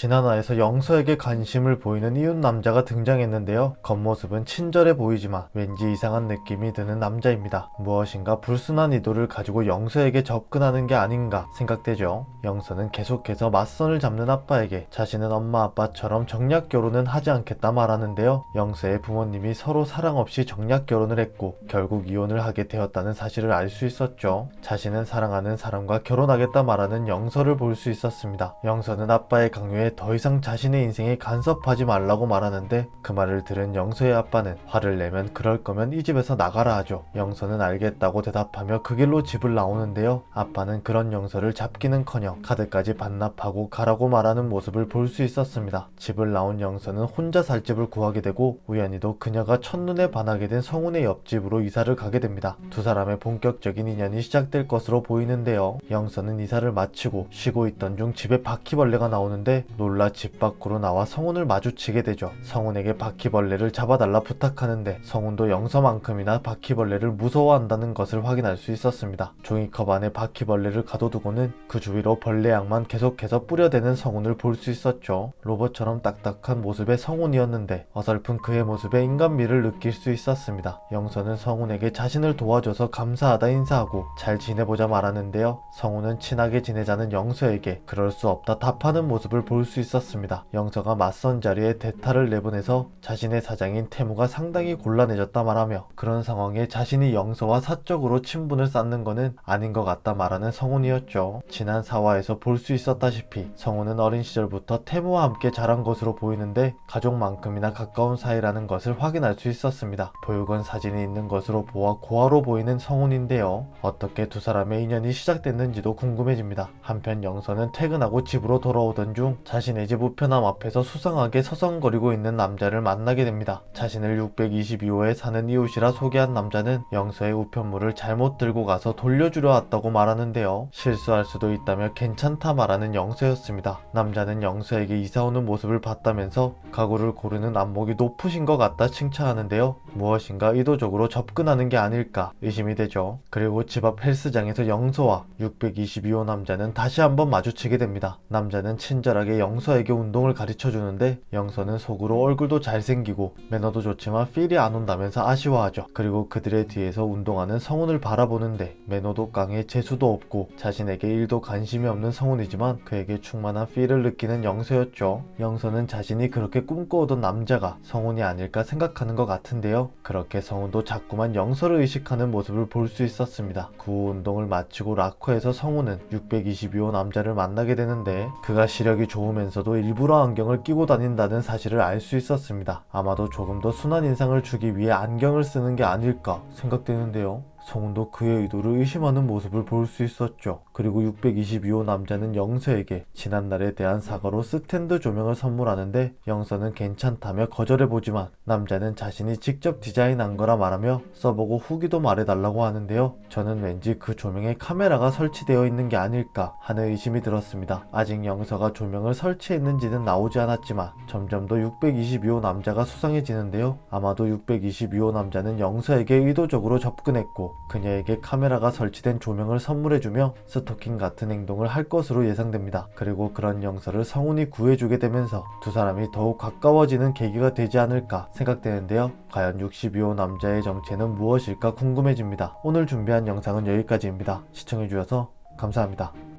지난화에서 영서에게 관심을 보이는 이웃 남자가 등장했는데요. 겉모습은 친절해 보이지만 왠지 이상한 느낌이 드는 남자입니다. 무엇인가 불순한 의도를 가지고 영서에게 접근하는 게 아닌가 생각되죠. 영서는 계속해서 맞선을 잡는 아빠에게 자신은 엄마 아빠처럼 정략 결혼은 하지 않겠다 말하는데요. 영서의 부모님이 서로 사랑 없이 정략 결혼을 했고 결국 이혼을 하게 되었다는 사실을 알 수 있었죠. 자신은 사랑하는 사람과 결혼하겠다 말하는 영서를 볼 수 있었습니다. 영서는 아빠의 강요에 더 이상 자신의 인생에 간섭하지 말라고 말하는데 그 말을 들은 영서의 아빠는 화를 내면 그럴 거면 이 집에서 나가라 하죠. 영서는 알겠다고 대답하며 그 길로 집을 나오는데요. 아빠는 그런 영서를 잡기는커녕 카드까지 반납하고 가라고 말하는 모습을 볼 수 있었습니다. 집을 나온 영서는 혼자 살 집을 구하게 되고 우연히도 그녀가 첫눈에 반하게 된 성훈의 옆집으로 이사를 가게 됩니다. 두 사람의 본격적인 인연이 시작될 것으로 보이는데요. 영서는 이사를 마치고 쉬고 있던 중 집에 바퀴벌레가 나오는데 놀라 집 밖으로 나와 성훈을 마주치게 되죠. 성훈에게 바퀴벌레를 잡아달라 부탁하는데 성훈도 영서만큼이나 바퀴벌레를 무서워한다는 것을 확인할 수 있었습니다. 종이컵 안에 바퀴벌레를 가둬두고는 그 주위로 벌레약만 계속해서 뿌려대는 성훈을 볼 수 있었죠. 로봇처럼 딱딱한 모습의 성훈이었는데 어설픈 그의 모습에 인간미를 느낄 수 있었습니다. 영서는 성훈에게 자신을 도와줘서 감사하다 인사하고 잘 지내보자 말하는데요. 성훈은 친하게 지내자는 영서에게 그럴 수 없다 답하는 모습을 볼 수 있었습니다. 영서가 맞선 자리에 대타를 내보내서 자신의 사장인 태무가 상당히 곤란해졌다 말하며 그런 상황에 자신이 영서와 사적으로 친분을 쌓는 거는 아닌 것 같다 말하는 성훈이었죠. 지난 4화에서 볼 수 있었다시피 성훈은 어린 시절부터 태무와 함께 자란 것으로 보이는데 가족만큼이나 가까운 사이라는 것을 확인할 수 있었습니다. 보육원 사진이 있는 것으로 보아 고아로 보이는 성훈인데요. 어떻게 두 사람의 인연이 시작됐는지도 궁금해집니다. 한편 영서는 퇴근하고 집으로 돌아오던 중 자신의 집 우편함 앞에서 수상하게 서성거리고 있는 남자를 만나게 됩니다. 자신을 622호에 사는 이웃이라 소개한 남자는 영서의 우편물을 잘못 들고 가서 돌려주려 왔다고 말하는데요. 실수할 수도 있다며 괜찮다 말하는 영서였습니다. 남자는 영서에게 이사오는 모습을 봤다면서 가구를 고르는 안목이 높으신 것 같다 칭찬하는데요. 무엇인가 의도적으로 접근하는 게 아닐까 의심이 되죠. 그리고 집 앞 헬스장에서 영서와 622호 남자는 다시 한번 마주치게 됩니다. 남자는 친절하게 영서에게 운동을 가르쳐주는데 영서는 속으로 얼굴도 잘생기고 매너도 좋지만 필이 안 온다면서 아쉬워하죠. 그리고 그들의 뒤에서 운동하는 성훈을 바라보는데 매너도 강해 재수도 없고 자신에게 일도 관심이 없는 성훈이지만 그에게 충만한 필을 느끼는 영서였죠. 영서는 자신이 그렇게 꿈꿔오던 남자가 성훈이 아닐까 생각하는 것 같은데요. 그렇게 성훈도 자꾸만 영서를 의식하는 모습을 볼 수 있었습니다. 그 후 운동을 마치고 락커에서 성훈은 622호 남자를 만나게 되는데 그가 시력이 좋으면서도 일부러 안경을 끼고 다닌다는 사실을 알 수 있었습니다. 아마도 조금 더 순한 인상을 주기 위해 안경을 쓰는 게 아닐까 생각되는데요. 성훈도 그의 의도를 의심하는 모습을 볼 수 있었죠. 그리고 622호 남자는 영서에게 지난날에 대한 사과로 스탠드 조명을 선물하는데 영서는 괜찮다며 거절해보지만 남자는 자신이 직접 디자인한 거라 말하며 써보고 후기도 말해달라고 하는데요. 저는 왠지 그 조명에 카메라가 설치되어 있는 게 아닐까 하는 의심이 들었습니다. 아직 영서가 조명을 설치했는지는 나오지 않았지만 점점 더 622호 남자가 수상해지는데요. 아마도 622호 남자는 영서에게 의도적으로 접근했고 그녀에게 카메라가 설치된 조명을 선물해주며 스토킹 같은 행동을 할 것으로 예상됩니다. 그리고 그런 영서를 성훈이 구해주게 되면서 두 사람이 더욱 가까워지는 계기가 되지 않을까 생각되는데요. 과연 62호 남자의 정체는 무엇일까 궁금해집니다. 오늘 준비한 영상은 여기까지입니다. 시청해주셔서 감사합니다.